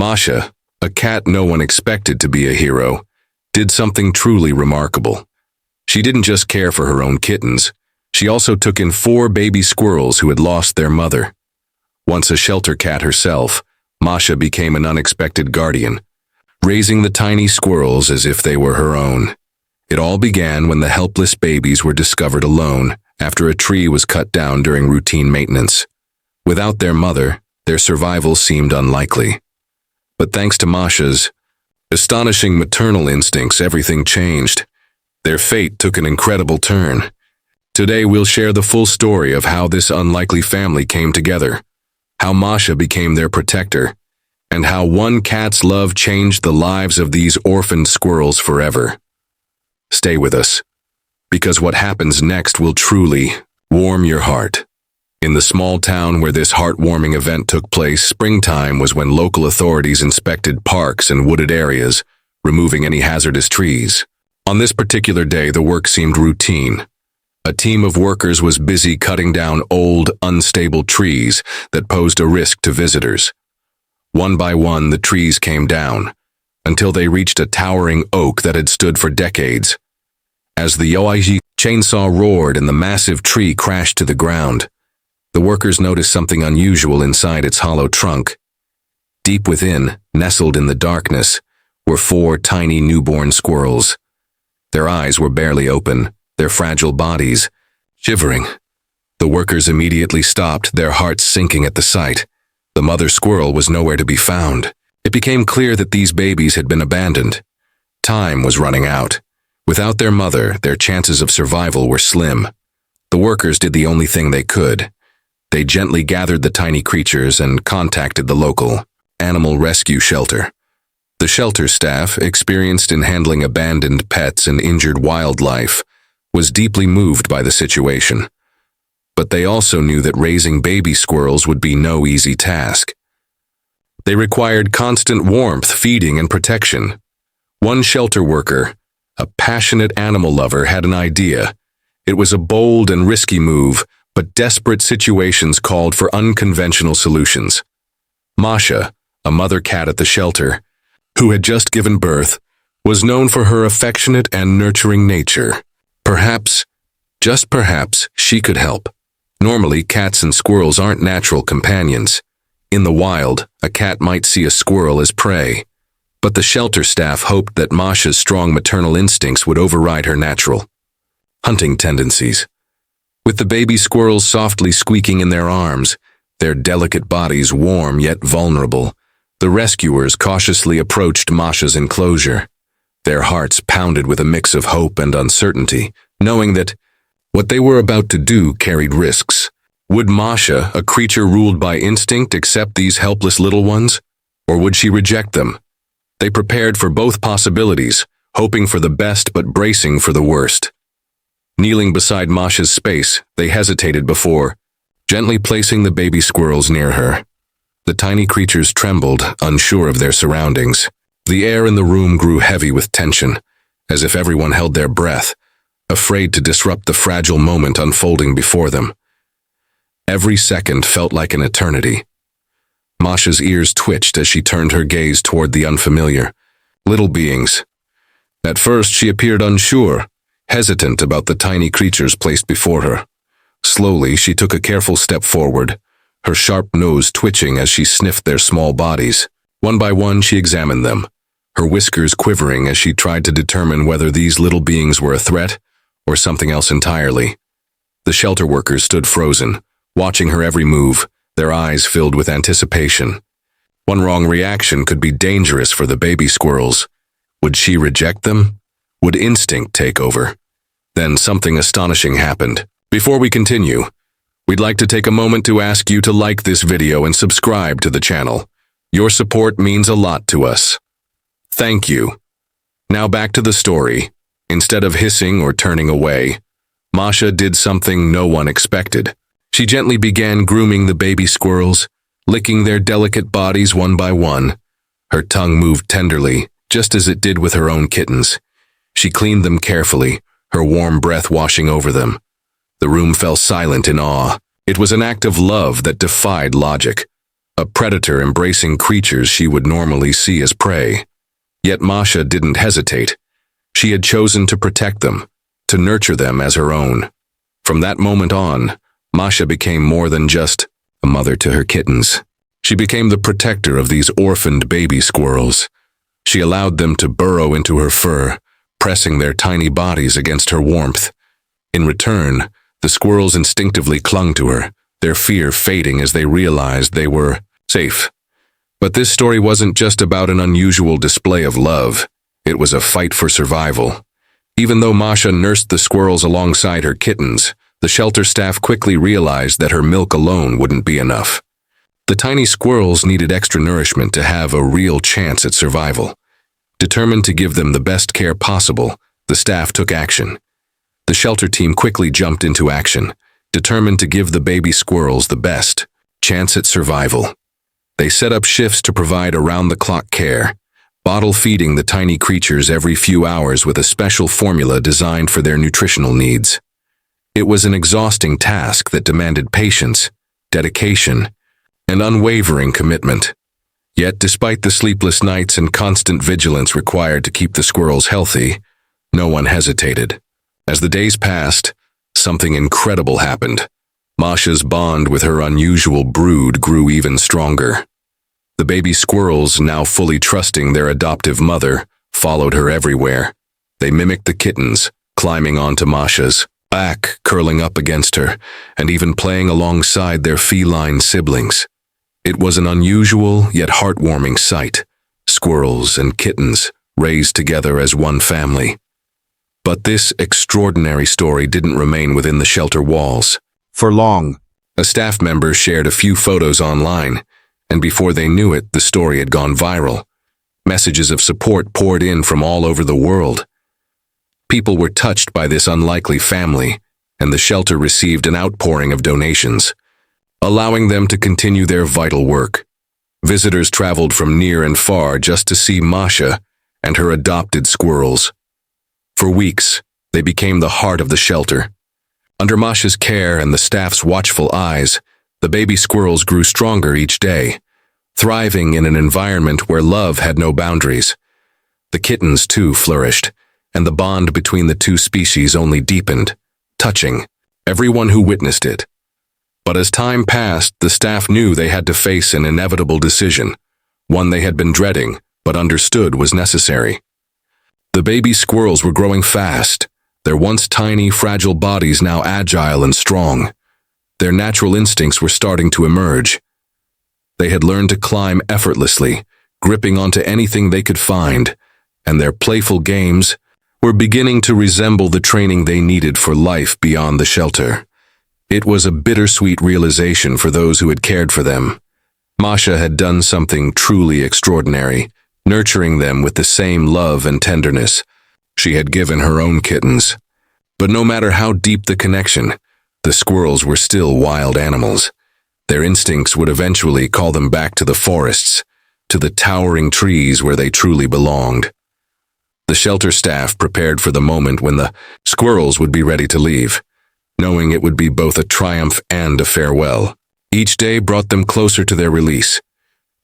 Masha, a cat no one expected to be a hero, did something truly remarkable. She didn't just care for her own kittens, she also took in 4 baby squirrels who had lost their mother. Once a shelter cat herself, Masha became an unexpected guardian, raising the tiny squirrels as if they were her own. It all began when the helpless babies were discovered alone after a tree was cut down during routine maintenance. Without their mother, their survival seemed unlikely. But thanks to Masha's astonishing maternal instincts, everything changed. Their fate took an incredible turn. Today we'll share the full story of how this unlikely family came together, how Masha became their protector, and how one cat's love changed the lives of these orphaned squirrels forever. Stay with us, because what happens next will truly warm your heart. In the small town where this heartwarming event took place, springtime was when local authorities inspected parks and wooded areas, removing any hazardous trees. On this particular day, the work seemed routine. A team of workers was busy cutting down old, unstable trees that posed a risk to visitors. One by one, the trees came down, until they reached a towering oak that had stood for decades. As the Yoaiji chainsaw roared and the massive tree crashed to the ground, the workers noticed something unusual inside its hollow trunk. Deep within, nestled in the darkness, were 4 tiny newborn squirrels. Their eyes were barely open, their fragile bodies shivering. The workers immediately stopped, their hearts sinking at the sight. The mother squirrel was nowhere to be found. It became clear that these babies had been abandoned. Time was running out. Without their mother, their chances of survival were slim. The workers did the only thing they could. They gently gathered the tiny creatures and contacted the local animal rescue shelter. The shelter staff, experienced in handling abandoned pets and injured wildlife, was deeply moved by the situation. But they also knew that raising baby squirrels would be no easy task. They required constant warmth, feeding, and protection. One shelter worker, a passionate animal lover, had an idea. It was a bold and risky move, but desperate situations called for unconventional solutions. Masha, a mother cat at the shelter, who had just given birth, was known for her affectionate and nurturing nature. Perhaps, just perhaps, she could help. Normally, cats and squirrels aren't natural companions. In the wild, a cat might see a squirrel as prey. But the shelter staff hoped that Masha's strong maternal instincts would override her natural hunting tendencies. With the baby squirrels softly squeaking in their arms, their delicate bodies warm yet vulnerable, the rescuers cautiously approached Masha's enclosure. Their hearts pounded with a mix of hope and uncertainty, knowing that what they were about to do carried risks. Would Masha, a creature ruled by instinct, accept these helpless little ones? Or would she reject them? They prepared for both possibilities, hoping for the best but bracing for the worst. Kneeling beside Masha's space, they hesitated before gently placing the baby squirrels near her. The tiny creatures trembled, unsure of their surroundings. The air in the room grew heavy with tension, as if everyone held their breath, afraid to disrupt the fragile moment unfolding before them. Every second felt like an eternity. Masha's ears twitched as she turned her gaze toward the unfamiliar little beings. At first, she appeared unsure, hesitant about the tiny creatures placed before her. Slowly, she took a careful step forward, her sharp nose twitching as she sniffed their small bodies. One by one, she examined them, her whiskers quivering as she tried to determine whether these little beings were a threat or something else entirely. The shelter workers stood frozen, watching her every move, their eyes filled with anticipation. One wrong reaction could be dangerous for the baby squirrels. Would she reject them? Would instinct take over? Then something astonishing happened. Before we continue, we'd like to take a moment to ask you to like this video and subscribe to the channel. Your support means a lot to us. Thank you. Now back to the story. Instead of hissing or turning away, Masha did something no one expected. She gently began grooming the baby squirrels, licking their delicate bodies one by one. Her tongue moved tenderly, just as it did with her own kittens. She cleaned them carefully, her warm breath washing over them. The room fell silent in awe. It was an act of love that defied logic. a predator embracing creatures she would normally see as prey. Yet Masha didn't hesitate. She had chosen to protect them, to nurture them as her own. From that moment on, Masha became more than just a mother to her kittens. She became the protector of these orphaned baby squirrels. She allowed them to burrow into her fur, pressing their tiny bodies against her warmth. In return, the squirrels instinctively clung to her, their fear fading as they realized they were safe. But this story wasn't just about an unusual display of love. It was a fight for survival. Even though Masha nursed the squirrels alongside her kittens, the shelter staff quickly realized that her milk alone wouldn't be enough. The tiny squirrels needed extra nourishment to have a real chance at survival. Determined to give them the best care possible, the staff took action. The shelter team quickly jumped into action, determined to give the baby squirrels the best chance at survival. They set up shifts to provide around-the-clock care, bottle feeding the tiny creatures every few hours with a special formula designed for their nutritional needs. It was an exhausting task that demanded patience, dedication, and unwavering commitment. Yet, despite the sleepless nights and constant vigilance required to keep the squirrels healthy, no one hesitated. As the days passed, something incredible happened. Masha's bond with her unusual brood grew even stronger. The baby squirrels, now fully trusting their adoptive mother, followed her everywhere. They mimicked the kittens, climbing onto Masha's back, curling up against her, and even playing alongside their feline siblings. It was an unusual yet heartwarming sight, squirrels and kittens raised together as one family. But this extraordinary story didn't remain within the shelter walls. For long, a staff member shared a few photos online, and before they knew it, the story had gone viral. Messages of support poured in from all over the world. People were touched by this unlikely family, and the shelter received an outpouring of donations, allowing them to continue their vital work. Visitors traveled from near and far just to see Masha and her adopted squirrels. For weeks, they became the heart of the shelter. Under Masha's care and the staff's watchful eyes, the baby squirrels grew stronger each day, thriving in an environment where love had no boundaries. The kittens, too, flourished, and the bond between the two species only deepened, touching everyone who witnessed it. But as time passed, the staff knew they had to face an inevitable decision, one they had been dreading but understood was necessary. The baby squirrels were growing fast, their once tiny, fragile bodies now agile and strong. Their natural instincts were starting to emerge. They had learned to climb effortlessly, gripping onto anything they could find, and their playful games were beginning to resemble the training they needed for life beyond the shelter. It was a bittersweet realization for those who had cared for them. Masha had done something truly extraordinary, nurturing them with the same love and tenderness she had given her own kittens. But no matter how deep the connection, the squirrels were still wild animals. Their instincts would eventually call them back to the forests, to the towering trees where they truly belonged. The shelter staff prepared for the moment when the squirrels would be ready to leave, knowing it would be both a triumph and a farewell. Each day brought them closer to their release.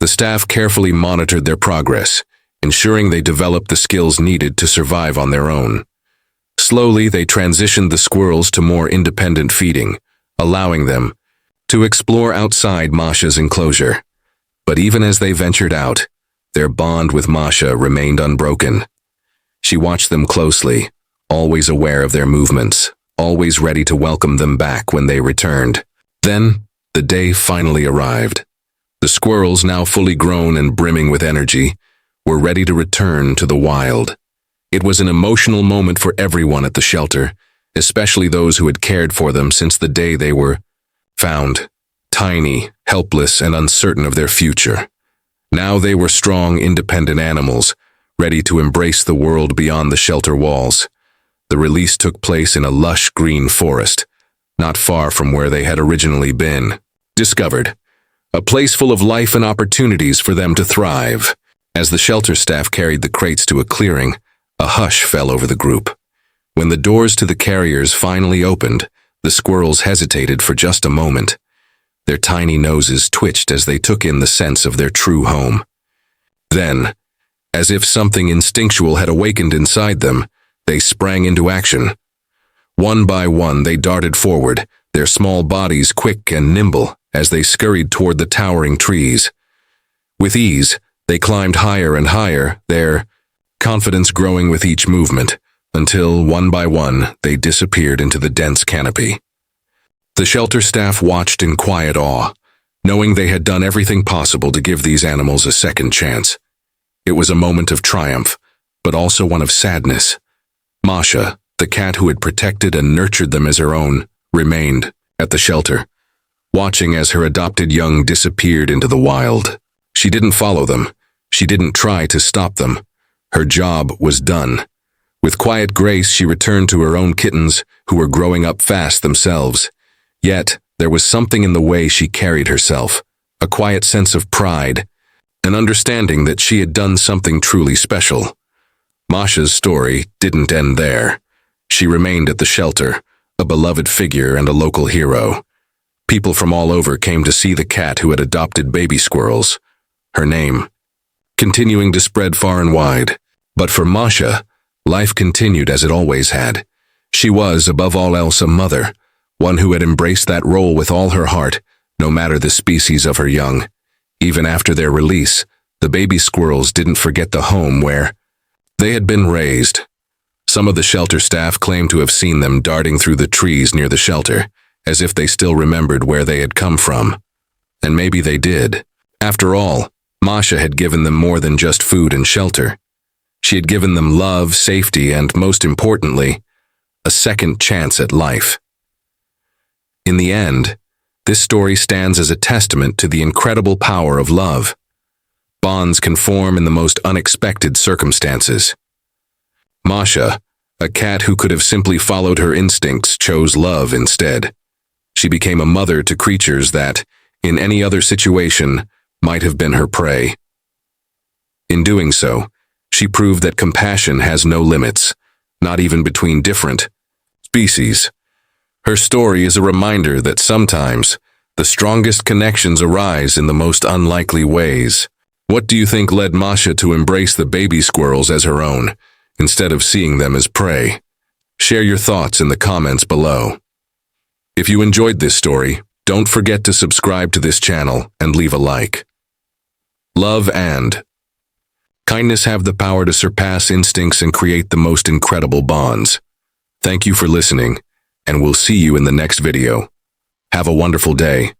The staff carefully monitored their progress, ensuring they developed the skills needed to survive on their own. Slowly, they transitioned the squirrels to more independent feeding, allowing them to explore outside Masha's enclosure. But even as they ventured out, their bond with Masha remained unbroken. She watched them closely, always aware of their movements, always ready to welcome them back when they returned. Then, the day finally arrived. The squirrels, now fully grown and brimming with energy, were ready to return to the wild. It was an emotional moment for everyone at the shelter, especially those who had cared for them since the day they were found, tiny, helpless, and uncertain of their future. Now they were strong, independent animals, ready to embrace the world beyond the shelter walls. The release took place in a lush green forest, not far from where they had originally been. Discovered, a place full of life and opportunities for them to thrive. As the shelter staff carried the crates to a clearing, a hush fell over the group. When the doors to the carriers finally opened, the squirrels hesitated for just a moment. Their tiny noses twitched as they took in the sense of their true home. Then, as if something instinctual had awakened inside them, they sprang into action. One by one, they darted forward, their small bodies quick and nimble as they scurried toward the towering trees. With ease, they climbed higher and higher, their confidence growing with each movement, until, one by one, they disappeared into the dense canopy. The shelter staff watched in quiet awe, knowing they had done everything possible to give these animals a second chance. It was a moment of triumph, but also one of sadness. Masha, the cat who had protected and nurtured them as her own, remained at the shelter, watching as her adopted young disappeared into the wild. She didn't follow them. She didn't try to stop them. Her job was done. With quiet grace, she returned to her own kittens, who were growing up fast themselves. Yet, there was something in the way she carried herself, a quiet sense of pride, an understanding that she had done something truly special. Masha's story didn't end there. She remained at the shelter, a beloved figure and a local hero. People from all over came to see the cat who had adopted baby squirrels. Her name continuing to spread far and wide. But for Masha, life continued as it always had. She was, above all else, a mother, one who had embraced that role with all her heart, no matter the species of her young. Even after their release, the baby squirrels didn't forget the home where they had been raised. Some of the shelter staff claimed to have seen them darting through the trees near the shelter, as if they still remembered where they had come from. And maybe they did. After all, Masha had given them more than just food and shelter. She had given them love, safety, and, most importantly, a second chance at life. In the end, this story stands as a testament to the incredible power of love. Bonds can form in the most unexpected circumstances. Masha, a cat who could have simply followed her instincts, chose love instead. She became a mother to creatures that, in any other situation, might have been her prey. In doing so, she proved that compassion has no limits, not even between different species. Her story is a reminder that sometimes the strongest connections arise in the most unlikely ways. What do you think led Masha to embrace the baby squirrels as her own, instead of seeing them as prey? Share your thoughts in the comments below. If you enjoyed this story, don't forget to subscribe to this channel and leave a like. Love and kindness have the power to surpass instincts and create the most incredible bonds. Thank you for listening, and we'll see you in the next video. Have a wonderful day.